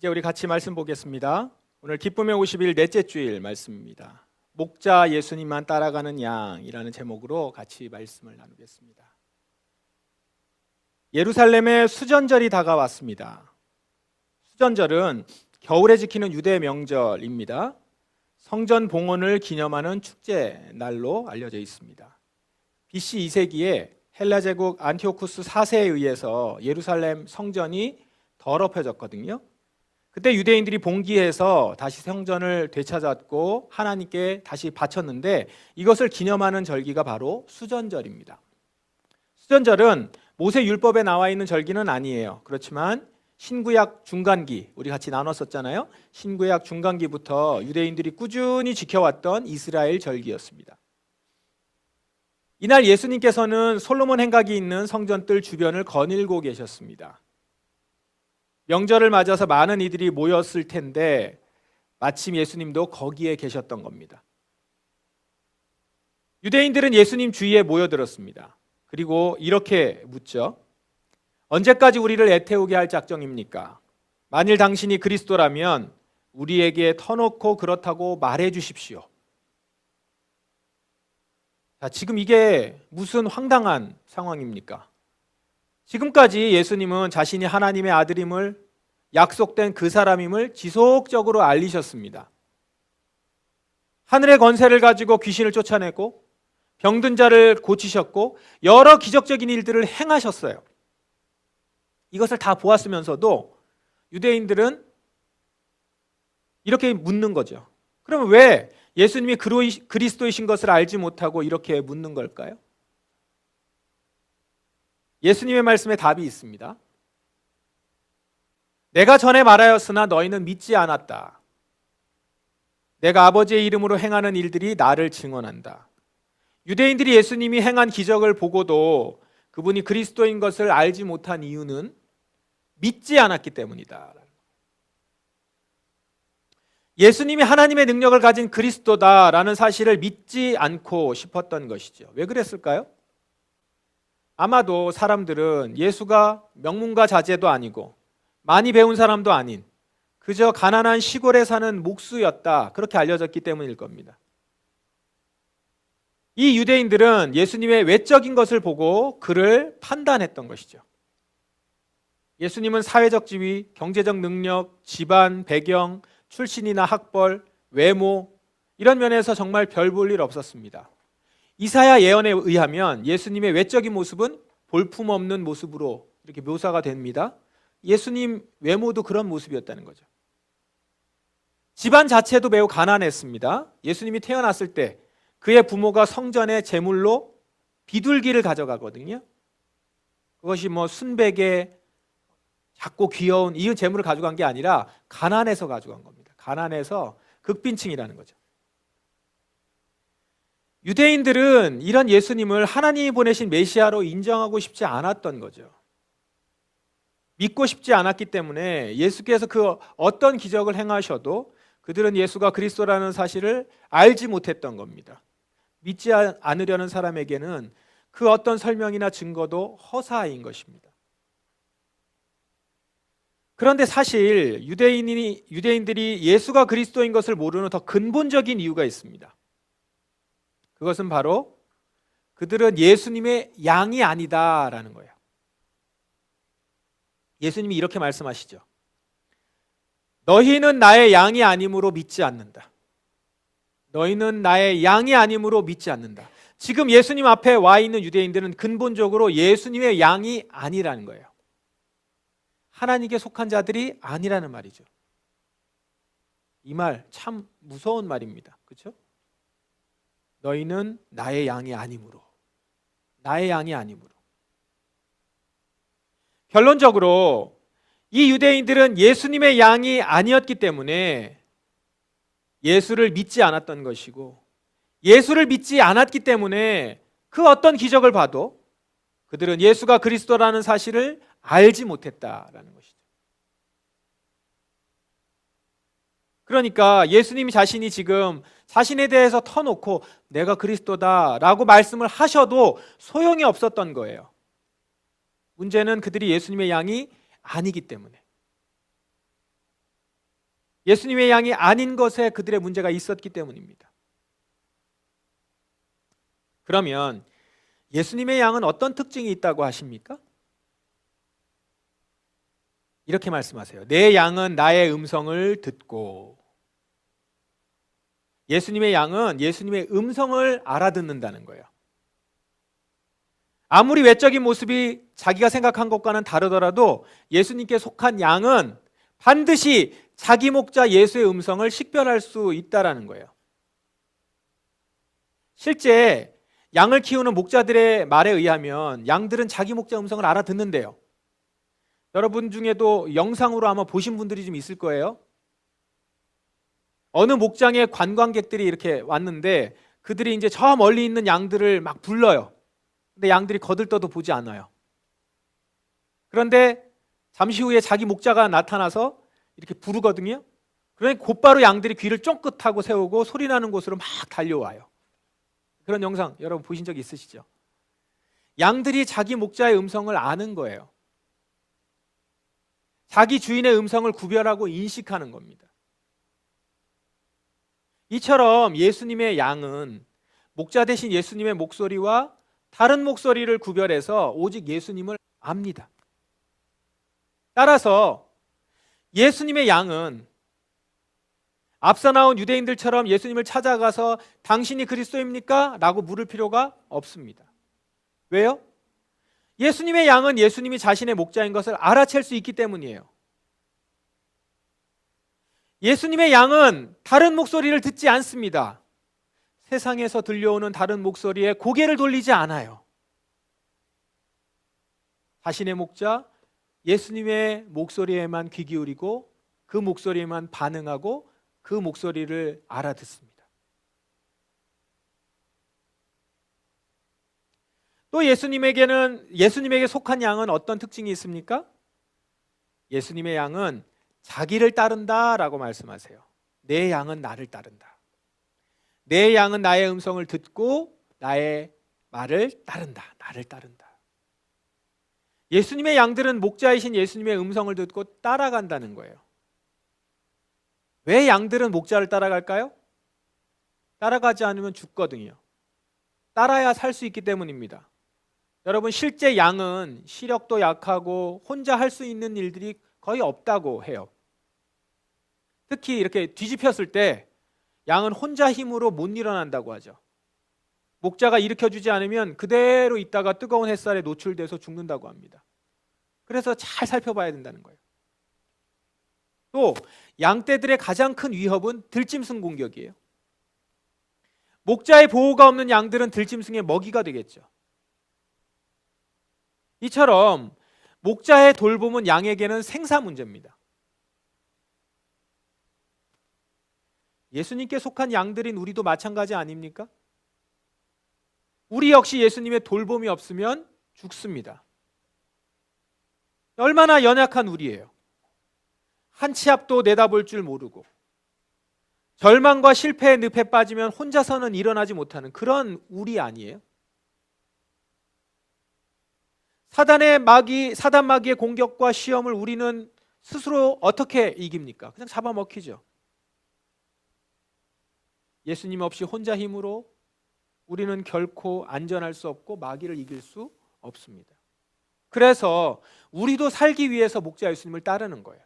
함께 우리 같이 말씀 보겠습니다. 오늘 기쁨의 50일 넷째 주일 말씀입니다. 목자 예수님만 따라가는 양이라는 제목으로 같이 말씀을 나누겠습니다. 예루살렘에 수전절이 다가왔습니다. 수전절은 겨울에 지키는 유대 명절입니다. 성전 봉헌을 기념하는 축제 날로 알려져 있습니다. BC 2세기에 헬라 제국 안티오쿠스 4세에 의해서 예루살렘 성전이 더럽혀졌거든요. 그때 유대인들이 봉기해서 다시 성전을 되찾았고 하나님께 다시 바쳤는데 이것을 기념하는 절기가 바로 수전절입니다. 수전절은 모세 율법에 나와 있는 절기는 아니에요. 그렇지만 신구약 중간기, 우리 같이 나눴었잖아요. 신구약 중간기부터 유대인들이 꾸준히 지켜왔던 이스라엘 절기였습니다. 이날 예수님께서는 솔로몬 행각이 있는 성전뜰 주변을 거닐고 계셨습니다. 명절을 맞아서 많은 이들이 모였을 텐데 마침 예수님도 거기에 계셨던 겁니다. 유대인들은 예수님 주위에 모여들었습니다. 그리고 이렇게 묻죠. 언제까지 우리를 애태우게 할 작정입니까? 만일 당신이 그리스도라면 우리에게 터놓고 그렇다고 말해 주십시오. 자, 지금 이게 무슨 황당한 상황입니까? 지금까지 예수님은 자신이 하나님의 아들임을, 약속된 그 사람임을 지속적으로 알리셨습니다. 하늘의 권세를 가지고 귀신을 쫓아내고 병든 자를 고치셨고 여러 기적적인 일들을 행하셨어요. 이것을 다 보았으면서도 유대인들은 이렇게 묻는 거죠. 그러면 왜 예수님이 그리스도이신 것을 알지 못하고 이렇게 묻는 걸까요? 예수님의 말씀에 답이 있습니다. 내가 전에 말하였으나 너희는 믿지 않았다. 내가 아버지의 이름으로 행하는 일들이 나를 증언한다. 유대인들이 예수님이 행한 기적을 보고도 그분이 그리스도인 것을 알지 못한 이유는 믿지 않았기 때문이다. 예수님이 하나님의 능력을 가진 그리스도다라는 사실을 믿지 않고 싶었던 것이죠. 왜 그랬을까요? 아마도 사람들은 예수가 명문가 자제도 아니고 많이 배운 사람도 아닌 그저 가난한 시골에 사는 목수였다, 그렇게 알려졌기 때문일 겁니다. 이 유대인들은 예수님의 외적인 것을 보고 그를 판단했던 것이죠. 예수님은 사회적 지위, 경제적 능력, 집안, 배경, 출신이나 학벌, 외모 이런 면에서 정말 별 볼 일 없었습니다. 이사야 예언에 의하면 예수님의 외적인 모습은 볼품없는 모습으로 이렇게 묘사가 됩니다. 예수님 외모도 그런 모습이었다는 거죠. 집안 자체도 매우 가난했습니다. 예수님이 태어났을 때 그의 부모가 성전에 제물로 비둘기를 가져가거든요. 그것이 순백에 작고 귀여운 이 제물을 가져간 게 아니라 가난해서 가져간 겁니다. 가난해서 극빈층이라는 거죠. 유대인들은 이런 예수님을 하나님이 보내신 메시아로 인정하고 싶지 않았던 거죠. 믿고 싶지 않았기 때문에 예수께서 그 어떤 기적을 행하셔도 그들은 예수가 그리스도라는 사실을 알지 못했던 겁니다. 믿지 않으려는 사람에게는 그 어떤 설명이나 증거도 허사인 것입니다. 그런데 사실 유대인들이 예수가 그리스도인 것을 모르는 더 근본적인 이유가 있습니다. 그것은 바로 그들은 예수님의 양이 아니다라는 거예요. 예수님이 이렇게 말씀하시죠. 너희는 나의 양이 아님으로 믿지 않는다. 너희는 나의 양이 아님으로 믿지 않는다. 지금 예수님 앞에 와 있는 유대인들은 근본적으로 예수님의 양이 아니라는 거예요. 하나님께 속한 자들이 아니라는 말이죠. 이 말 참 무서운 말입니다. 그렇죠? 너희는 나의 양이 아니므로. 나의 양이 아니므로. 결론적으로 이 유대인들은 예수님의 양이 아니었기 때문에 예수를 믿지 않았던 것이고, 예수를 믿지 않았기 때문에 그 어떤 기적을 봐도 그들은 예수가 그리스도라는 사실을 알지 못했다라는 것이죠. 그러니까 예수님이 자신이 지금 자신에 대해서 터놓고 내가 그리스도다라고 말씀을 하셔도 소용이 없었던 거예요. 문제는 그들이 예수님의 양이 아니기 때문에. 예수님의 양이 아닌 것에 그들의 문제가 있었기 때문입니다. 그러면 예수님의 양은 어떤 특징이 있다고 하십니까? 이렇게 말씀하세요. 내 양은 나의 음성을 듣고. 예수님의 양은 예수님의 음성을 알아듣는다는 거예요. 아무리 외적인 모습이 자기가 생각한 것과는 다르더라도 예수님께 속한 양은 반드시 자기 목자 예수의 음성을 식별할 수 있다는 거예요. 실제 양을 키우는 목자들의 말에 의하면 양들은 자기 목자 음성을 알아듣는데요. 여러분 중에도 영상으로 아마 보신 분들이 좀 있을 거예요. 어느 목장에 관광객들이 이렇게 왔는데 그들이 이제 저 멀리 있는 양들을 막 불러요. 근데 양들이 거들떠도 보지 않아요. 그런데 잠시 후에 자기 목자가 나타나서 이렇게 부르거든요. 그러니 곧바로 양들이 귀를 쫑긋하고 세우고 소리나는 곳으로 막 달려와요. 그런 영상 여러분 보신 적 있으시죠? 양들이 자기 목자의 음성을 아는 거예요. 자기 주인의 음성을 구별하고 인식하는 겁니다. 이처럼 예수님의 양은 목자 대신 예수님의 목소리와 다른 목소리를 구별해서 오직 예수님을 압니다. 따라서 예수님의 양은 앞서 나온 유대인들처럼 예수님을 찾아가서 당신이 그리스도입니까? 라고 물을 필요가 없습니다. 왜요? 예수님의 양은 예수님이 자신의 목자인 것을 알아챌 수 있기 때문이에요. 예수님의 양은 다른 목소리를 듣지 않습니다. 세상에서 들려오는 다른 목소리에 고개를 돌리지 않아요. 자신의 목자 예수님의 목소리에만 귀 기울이고 그 목소리에만 반응하고 그 목소리를 알아듣습니다. 또 예수님에게 속한 양은 어떤 특징이 있습니까? 예수님의 양은 자기를 따른다라고 말씀하세요. 내 양은 나를 따른다. 내 양은 나의 음성을 듣고 나의 말을 따른다. 나를 따른다. 예수님의 양들은 목자이신 예수님의 음성을 듣고 따라간다는 거예요. 왜 양들은 목자를 따라갈까요? 따라가지 않으면 죽거든요. 따라야 살 수 있기 때문입니다. 여러분 실제 양은 시력도 약하고 혼자 할 수 있는 일들이 거의 없다고 해요. 특히 이렇게 뒤집혔을 때 양은 혼자 힘으로 못 일어난다고 하죠. 목자가 일으켜주지 않으면 그대로 있다가 뜨거운 햇살에 노출돼서 죽는다고 합니다. 그래서 잘 살펴봐야 된다는 거예요. 또 양떼들의 가장 큰 위협은 들짐승 공격이에요. 목자의 보호가 없는 양들은 들짐승의 먹이가 되겠죠. 이처럼 목자의 돌봄은 양에게는 생사 문제입니다. 예수님께 속한 양들인 우리도 마찬가지 아닙니까? 우리 역시 예수님의 돌봄이 없으면 죽습니다. 얼마나 연약한 우리예요. 한 치 앞도 내다볼 줄 모르고 절망과 실패의 늪에 빠지면 혼자서는 일어나지 못하는 그런 우리 아니에요? 사단 마귀의 공격과 시험을 우리는 스스로 어떻게 이깁니까? 그냥 잡아먹히죠. 예수님 없이 혼자 힘으로 우리는 결코 안전할 수 없고 마귀를 이길 수 없습니다. 그래서 우리도 살기 위해서 목자 예수님을 따르는 거예요.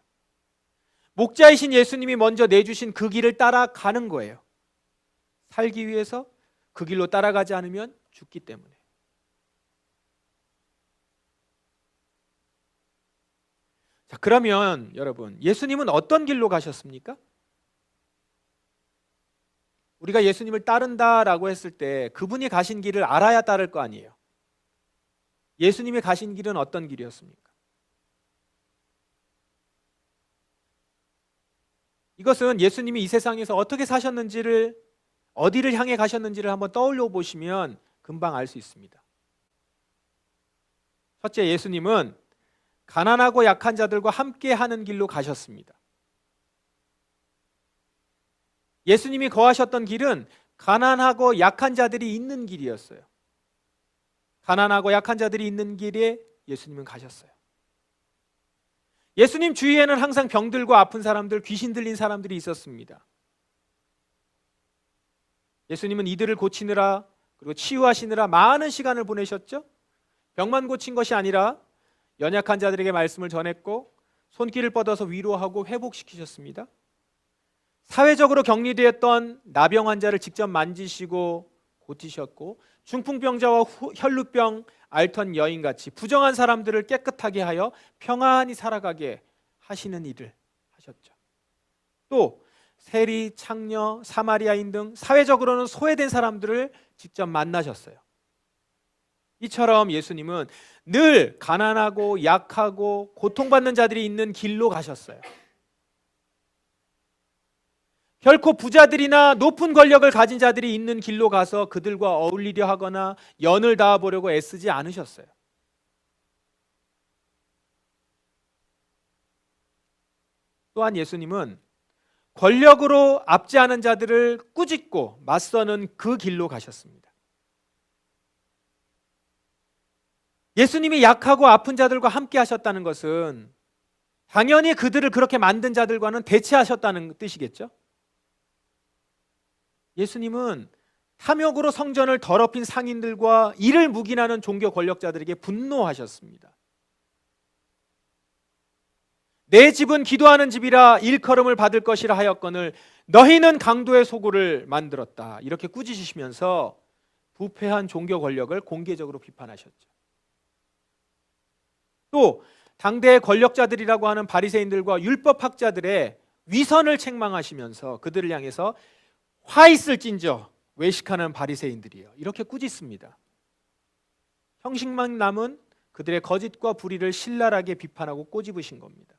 목자이신 예수님이 먼저 내주신 그 길을 따라가는 거예요. 살기 위해서 그 길로 따라가지 않으면 죽기 때문에. 자, 그러면 여러분, 예수님은 어떤 길로 가셨습니까? 우리가 예수님을 따른다라고 했을 때 그분이 가신 길을 알아야 따를 거 아니에요. 예수님이 가신 길은 어떤 길이었습니까? 이것은 예수님이 이 세상에서 어떻게 사셨는지를, 어디를 향해 가셨는지를 한번 떠올려 보시면 금방 알 수 있습니다. 첫째, 예수님은 가난하고 약한 자들과 함께 하는 길로 가셨습니다. 예수님이 거하셨던 길은 가난하고 약한 자들이 있는 길이었어요. 가난하고 약한 자들이 있는 길에 예수님은 가셨어요. 예수님 주위에는 항상 병들고 아픈 사람들, 귀신 들린 사람들이 있었습니다. 예수님은 이들을 고치느라 그리고 치유하시느라 많은 시간을 보내셨죠. 병만 고친 것이 아니라 연약한 자들에게 말씀을 전했고 손길을 뻗어서 위로하고 회복시키셨습니다. 사회적으로 격리되었던 나병 환자를 직접 만지시고 고치셨고 중풍병자와 혈루병 앓던 여인같이 부정한 사람들을 깨끗하게 하여 평안히 살아가게 하시는 일을 하셨죠. 또 세리, 창녀, 사마리아인 등 사회적으로는 소외된 사람들을 직접 만나셨어요. 이처럼 예수님은 늘 가난하고 약하고 고통받는 자들이 있는 길로 가셨어요. 결코 부자들이나 높은 권력을 가진 자들이 있는 길로 가서 그들과 어울리려 하거나 연을 닿아보려고 애쓰지 않으셨어요. 또한 예수님은 권력으로 압제하는 자들을 꾸짖고 맞서는 그 길로 가셨습니다. 예수님이 약하고 아픈 자들과 함께 하셨다는 것은 당연히 그들을 그렇게 만든 자들과는 대치하셨다는 뜻이겠죠? 예수님은 탐욕으로 성전을 더럽힌 상인들과 이를 묵인하는 종교 권력자들에게 분노하셨습니다. 내 집은 기도하는 집이라 일컬음을 받을 것이라 하였거늘 너희는 강도의 소굴을 만들었다. 이렇게 꾸짖으시면서 부패한 종교 권력을 공개적으로 비판하셨죠. 또 당대의 권력자들이라고 하는 바리새인들과 율법학자들의 위선을 책망하시면서 그들을 향해서 화 있을진저 외식하는 바리새인들이요, 이렇게 꾸짖습니다. 형식만 남은 그들의 거짓과 불의를 신랄하게 비판하고 꼬집으신 겁니다.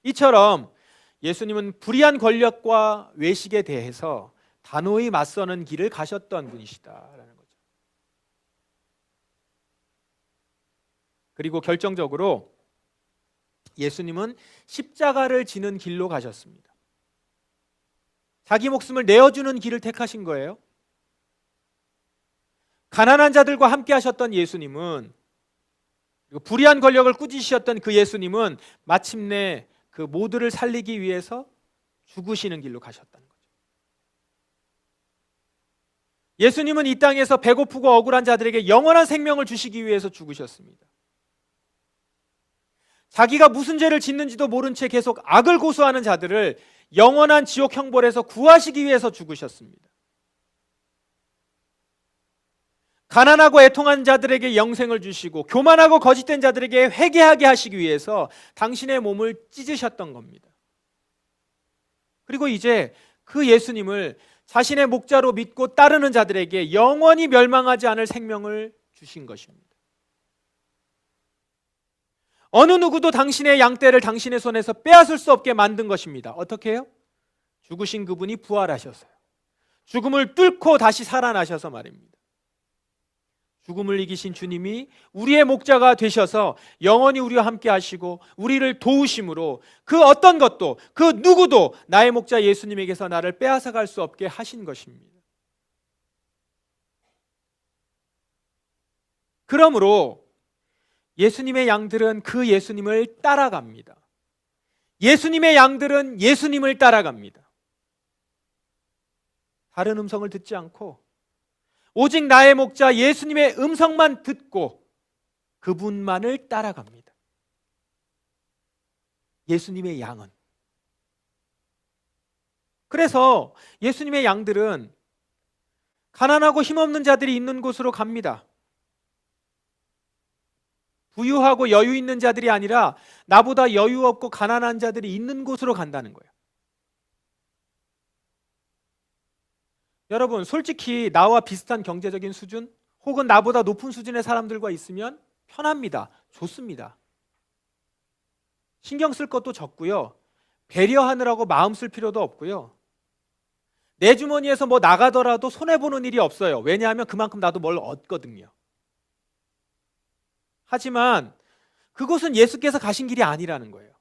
이처럼 예수님은 불의한 권력과 외식에 대해서 단호히 맞서는 길을 가셨던 분이시다라는 거죠. 그리고 결정적으로 예수님은 십자가를 지는 길로 가셨습니다. 자기 목숨을 내어주는 길을 택하신 거예요. 가난한 자들과 함께 하셨던 예수님은, 그리고 불의한 권력을 꾸짖으셨던 그 예수님은 마침내 그 모두를 살리기 위해서 죽으시는 길로 가셨다는 거죠. 예수님은 이 땅에서 배고프고 억울한 자들에게 영원한 생명을 주시기 위해서 죽으셨습니다. 자기가 무슨 죄를 짓는지도 모른 채 계속 악을 고수하는 자들을 영원한 지옥 형벌에서 구하시기 위해서 죽으셨습니다. 가난하고 애통한 자들에게 영생을 주시고 교만하고 거짓된 자들에게 회개하게 하시기 위해서 당신의 몸을 찢으셨던 겁니다. 그리고 이제 그 예수님을 자신의 목자로 믿고 따르는 자들에게 영원히 멸망하지 않을 생명을 주신 것입니다. 어느 누구도 당신의 양떼를 당신의 손에서 빼앗을 수 없게 만든 것입니다. 어떻게 해요? 죽으신 그분이 부활하셨어요. 죽음을 뚫고 다시 살아나셔서 말입니다. 죽음을 이기신 주님이 우리의 목자가 되셔서 영원히 우리와 함께 하시고 우리를 도우심으로 그 어떤 것도 그 누구도 나의 목자 예수님에게서 나를 빼앗아갈 수 없게 하신 것입니다. 그러므로 예수님의 양들은 그 예수님을 따라갑니다. 예수님의 양들은 예수님을 따라갑니다. 다른 음성을 듣지 않고 오직 나의 목자 예수님의 음성만 듣고 그분만을 따라갑니다. 예수님의 양은. 그래서 예수님의 양들은 가난하고 힘없는 자들이 있는 곳으로 갑니다. 부유하고 여유 있는 자들이 아니라 나보다 여유 없고 가난한 자들이 있는 곳으로 간다는 거예요. 여러분, 솔직히 나와 비슷한 경제적인 수준 혹은 나보다 높은 수준의 사람들과 있으면 편합니다. 좋습니다. 신경 쓸 것도 적고요. 배려하느라고 마음 쓸 필요도 없고요. 내 주머니에서 뭐 나가더라도 손해보는 일이 없어요. 왜냐하면 그만큼 나도 뭘 얻거든요. 하지만 그곳은 예수께서 가신 길이 아니라는 거예요.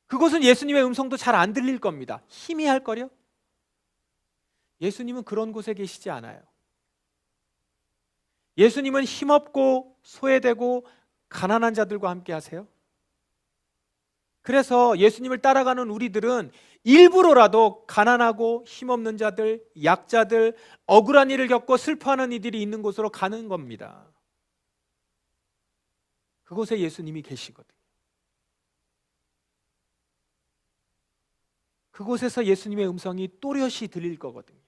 그곳은 예수님의 음성도 잘 안 들릴 겁니다. 희미할걸요? 예수님은 그런 곳에 계시지 않아요. 예수님은 힘없고 소외되고 가난한 자들과 함께 하세요. 그래서 예수님을 따라가는 우리들은 일부러라도 가난하고 힘없는 자들, 약자들, 억울한 일을 겪고 슬퍼하는 이들이 있는 곳으로 가는 겁니다. 그곳에 예수님이 계시거든요. 그곳에서 예수님의 음성이 또렷이 들릴 거거든요.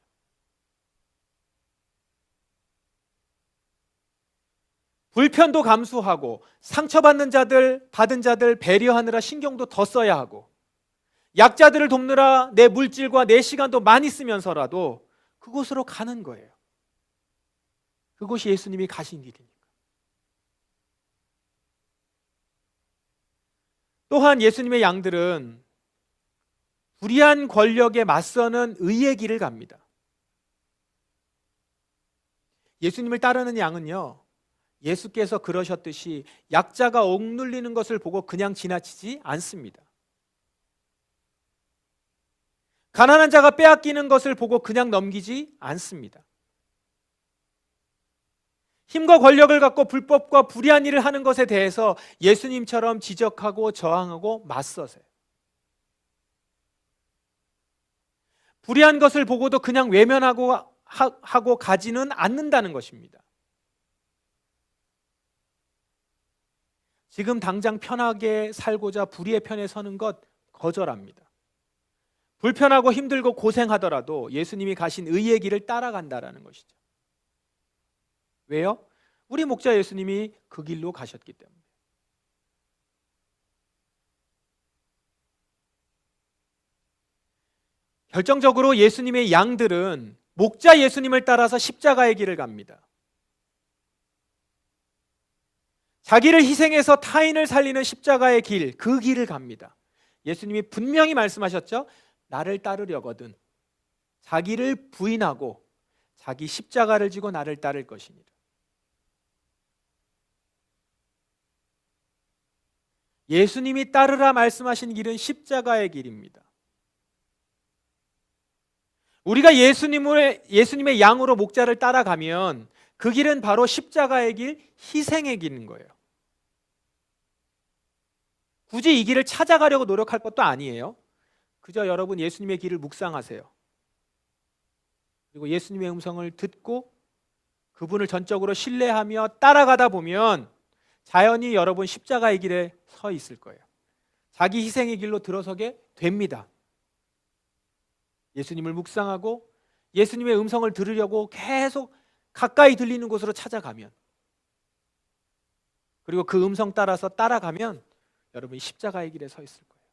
불편도 감수하고 상처받는 자들, 받은 자들 배려하느라 신경도 더 써야 하고 약자들을 돕느라 내 물질과 내 시간도 많이 쓰면서라도 그곳으로 가는 거예요. 그곳이 예수님이 가신 길이니까. 또한 예수님의 양들은 불의한 권력에 맞서는 의의 길을 갑니다. 예수님을 따르는 양은요, 예수께서 그러셨듯이 약자가 억눌리는 것을 보고 그냥 지나치지 않습니다. 가난한 자가 빼앗기는 것을 보고 그냥 넘기지 않습니다. 힘과 권력을 갖고 불법과 불의한 일을 하는 것에 대해서 예수님처럼 지적하고 저항하고 맞서세요. 불의한 것을 보고도 그냥 외면하고 가지는 않는다는 것입니다. 지금 당장 편하게 살고자 불의의 편에 서는 것 거절합니다. 불편하고 힘들고 고생하더라도 예수님이 가신 의의 길을 따라간다라는 것이죠. 왜요? 우리 목자 예수님이 그 길로 가셨기 때문에. 결정적으로 예수님의 양들은 목자 예수님을 따라서 십자가의 길을 갑니다. 자기를 희생해서 타인을 살리는 십자가의 길, 그 길을 갑니다. 예수님이 분명히 말씀하셨죠. 나를 따르려거든 자기를 부인하고 자기 십자가를 지고 나를 따를 것이니라. 예수님이 따르라 말씀하신 길은 십자가의 길입니다. 우리가 예수님의 양으로 목자를 따라가면 그 길은 바로 십자가의 길, 희생의 길인 거예요. 굳이 이 길을 찾아가려고 노력할 것도 아니에요. 그저 여러분 예수님의 길을 묵상하세요. 그리고 예수님의 음성을 듣고 그분을 전적으로 신뢰하며 따라가다 보면 자연히 여러분 십자가의 길에 서 있을 거예요. 자기 희생의 길로 들어서게 됩니다. 예수님을 묵상하고 예수님의 음성을 들으려고 계속 가까이 들리는 곳으로 찾아가면, 그리고 그 음성 따라서 따라가면 여러분이 십자가의 길에 서 있을 거예요.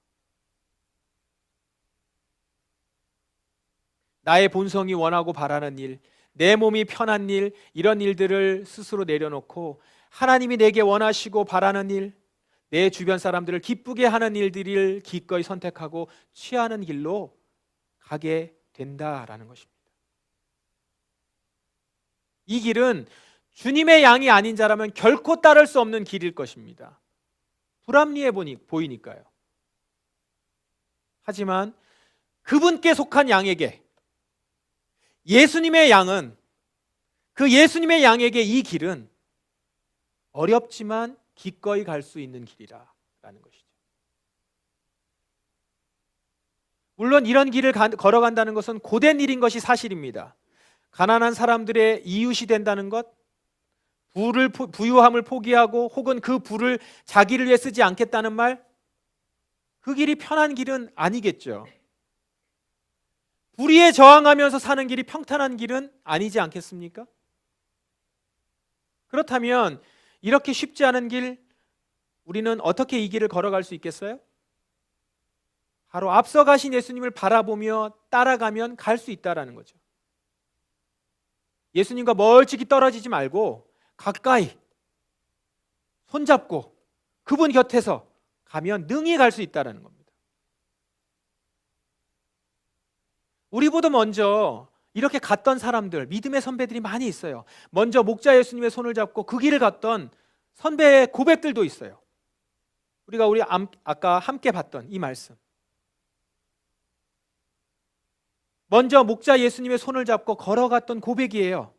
나의 본성이 원하고 바라는 일, 내 몸이 편한 일, 이런 일들을 스스로 내려놓고 하나님이 내게 원하시고 바라는 일, 내 주변 사람들을 기쁘게 하는 일들을 기꺼이 선택하고 취하는 길로 가게 된다라는 것입니다. 이 길은 주님의 양이 아닌 자라면 결코 따를 수 없는 길일 것입니다. 불합리해 보이니까요. 하지만 그분께 속한 양에게, 예수님의 양은, 그 예수님의 양에게 이 길은 어렵지만 기꺼이 갈 수 있는 길이라는 것이죠. 물론 이런 길을 걸어간다는 것은 고된 일인 것이 사실입니다. 가난한 사람들의 이웃이 된다는 것, 부유함을 포기하고 혹은 그 부를 자기를 위해 쓰지 않겠다는 말, 그 길이 편한 길은 아니겠죠. 불의에 저항하면서 사는 길이 평탄한 길은 아니지 않겠습니까? 그렇다면 이렇게 쉽지 않은 길, 우리는 어떻게 이 길을 걸어갈 수 있겠어요? 바로 앞서 가신 예수님을 바라보며 따라가면 갈 수 있다라는 거죠. 예수님과 멀찍이 떨어지지 말고 가까이 손잡고 그분 곁에서 가면 능히 갈 수 있다는 겁니다. 우리보다 먼저 이렇게 갔던 사람들, 믿음의 선배들이 많이 있어요. 먼저 목자 예수님의 손을 잡고 그 길을 갔던 선배의 고백들도 있어요. 우리가 아까 함께 봤던 이 말씀, 먼저 목자 예수님의 손을 잡고 걸어갔던 고백이에요.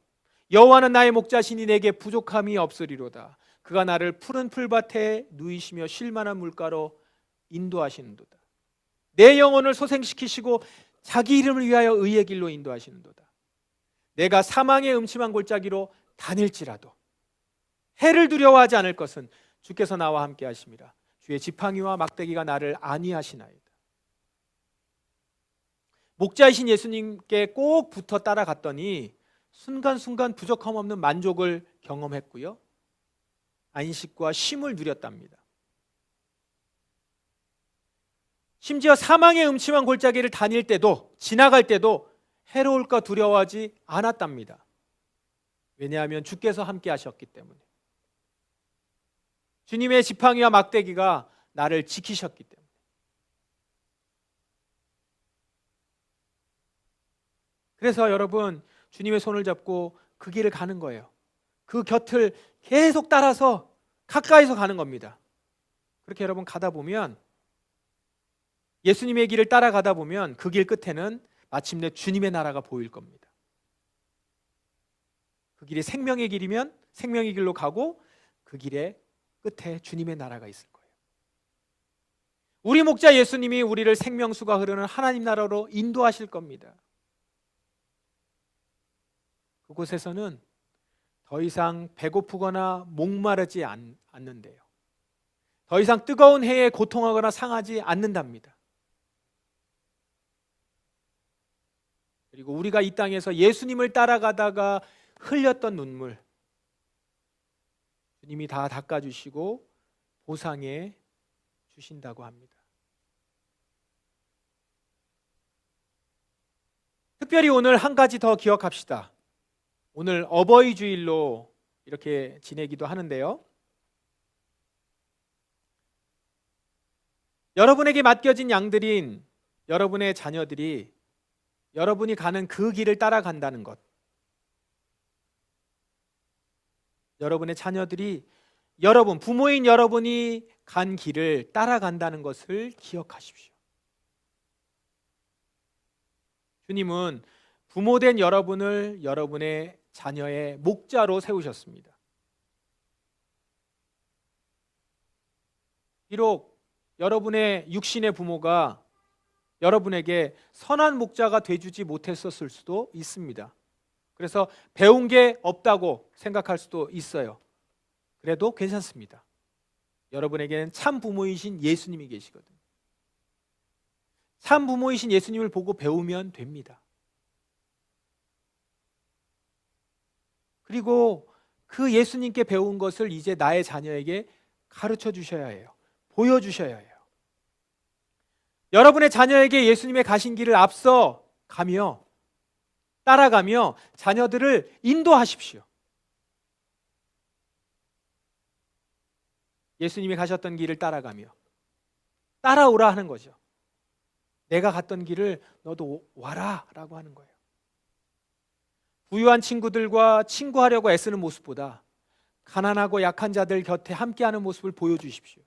여호와는 나의 목자시니 내게 부족함이 없으리로다. 그가 나를 푸른 풀밭에 누이시며 쉴만한 물가로 인도하시는도다. 내 영혼을 소생시키시고 자기 이름을 위하여 의의 길로 인도하시는도다. 내가 사망의 음침한 골짜기로 다닐지라도 해를 두려워하지 않을 것은 주께서 나와 함께 하심이라. 주의 지팡이와 막대기가 나를 안위하시나이다. 목자이신 예수님께 꼭 붙어 따라갔더니 순간순간 부족함 없는 만족을 경험했고요, 안식과 쉼을 누렸답니다. 심지어 사망의 음침한 골짜기를 다닐 때도, 지나갈 때도 해로울까 두려워하지 않았답니다. 왜냐하면 주께서 함께 하셨기 때문에. 주님의 지팡이와 막대기가 나를 지키셨기 때문에. 그래서 여러분, 주님의 손을 잡고 그 길을 가는 거예요. 그 곁을 계속 따라서 가까이서 가는 겁니다. 그렇게 여러분 가다 보면, 예수님의 길을 따라가다 보면 그 길 끝에는 마침내 주님의 나라가 보일 겁니다. 그 길이 생명의 길이면 생명의 길로 가고, 그 길의 끝에 주님의 나라가 있을 거예요. 우리 목자 예수님이 우리를 생명수가 흐르는 하나님 나라로 인도하실 겁니다. 그곳에서는 더 이상 배고프거나 목마르지 않는데요. 더 이상 뜨거운 해에 고통하거나 상하지 않는답니다. 그리고 우리가 이 땅에서 예수님을 따라가다가 흘렸던 눈물, 주님이 다 닦아주시고 보상해 주신다고 합니다. 특별히 오늘 한 가지 더 기억합시다. 오늘 어버이 주일로 이렇게 지내기도 하는데요, 여러분에게 맡겨진 양들인 여러분의 자녀들이 여러분이 가는 그 길을 따라간다는 것, 여러분의 자녀들이 여러분, 부모인 여러분이 간 길을 따라간다는 것을 기억하십시오. 주님은 부모된 여러분을 여러분의 자녀의 목자로 세우셨습니다. 비록 여러분의 육신의 부모가 여러분에게 선한 목자가 되주지 못했었을 수도 있습니다. 그래서 배운 게 없다고 생각할 수도 있어요. 그래도 괜찮습니다. 여러분에게는 참 부모이신 예수님이 계시거든요. 참 부모이신 예수님을 보고 배우면 됩니다. 그리고 그 예수님께 배운 것을 이제 나의 자녀에게 가르쳐 주셔야 해요. 보여주셔야 해요. 여러분의 자녀에게 예수님의 가신 길을 앞서 가며 따라가며 자녀들을 인도하십시오. 예수님이 가셨던 길을 따라가며 따라오라 하는 거죠. 내가 갔던 길을 너도 와라 라고 하는 거예요. 부유한 친구들과 친구하려고 애쓰는 모습보다 가난하고 약한 자들 곁에 함께하는 모습을 보여주십시오.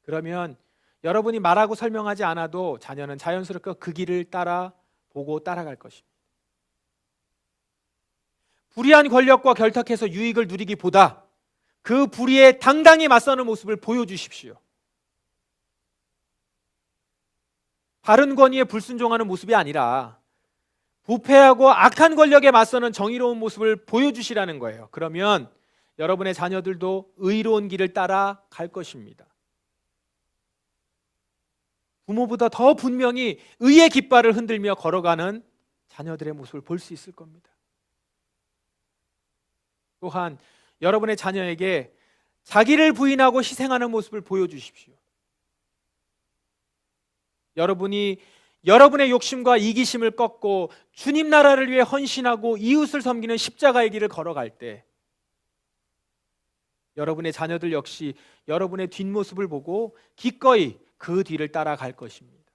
그러면 여러분이 말하고 설명하지 않아도 자녀는 자연스럽게 그 길을 따라 보고 따라갈 것입니다. 불의한 권력과 결탁해서 유익을 누리기보다 그 불의에 당당히 맞서는 모습을 보여주십시오. 바른 권위에 불순종하는 모습이 아니라 부패하고 악한 권력에 맞서는 정의로운 모습을 보여주시라는 거예요. 그러면 여러분의 자녀들도 의로운 길을 따라 갈 것입니다. 부모보다 더 분명히 의의 깃발을 흔들며 걸어가는 자녀들의 모습을 볼 수 있을 겁니다. 또한 여러분의 자녀에게 자기를 부인하고 희생하는 모습을 보여주십시오. 여러분이 여러분의 욕심과 이기심을 꺾고 주님 나라를 위해 헌신하고 이웃을 섬기는 십자가의 길을 걸어갈 때 여러분의 자녀들 역시 여러분의 뒷모습을 보고 기꺼이 그 뒤를 따라갈 것입니다.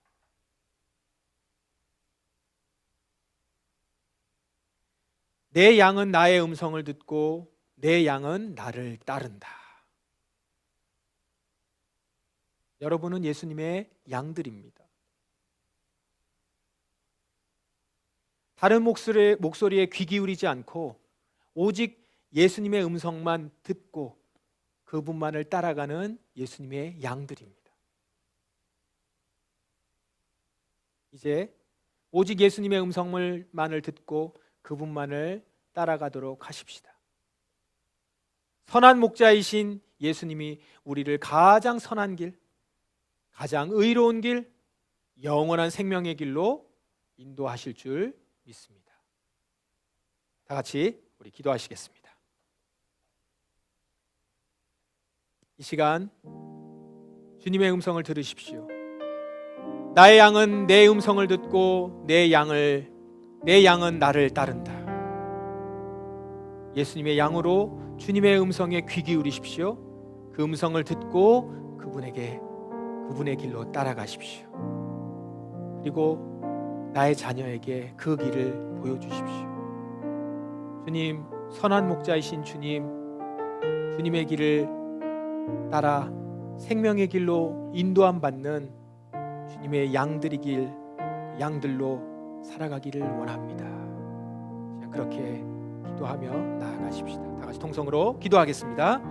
내 양은 나의 음성을 듣고 내 양은 나를 따른다. 여러분은 예수님의 양들입니다. 다른 목소리에 귀 기울이지 않고 오직 예수님의 음성만 듣고 그 그분만을 따라가는 예수님의 양들입니다. 이제 오직 예수님의 음성만을 듣고 그분만을 따라가도록 하십시다. 선한 목자이신 예수님이 우리를 가장 선한 길, 가장 의로운 길, 영원한 생명의 길로 인도하실 줄 믿습니다. 다 같이 우리 기도하시겠습니다. 이 시간 주님의 음성을 들으십시오. 나의 양은 내 음성을 듣고 내 양은 나를 따른다. 예수님의 양으로 주님의 음성에 귀 기울이십시오. 그 음성을 듣고 그분의 길로 따라가십시오. 그리고 나의 자녀에게 그 길을 보여주십시오. 주님, 선한 목자이신 주님의 길을 따라 생명의 길로 인도함 받는 주님의 양들로 살아가기를 원합니다. 그렇게 기도하며 나아가십시다. 다 같이 통성으로 기도하겠습니다.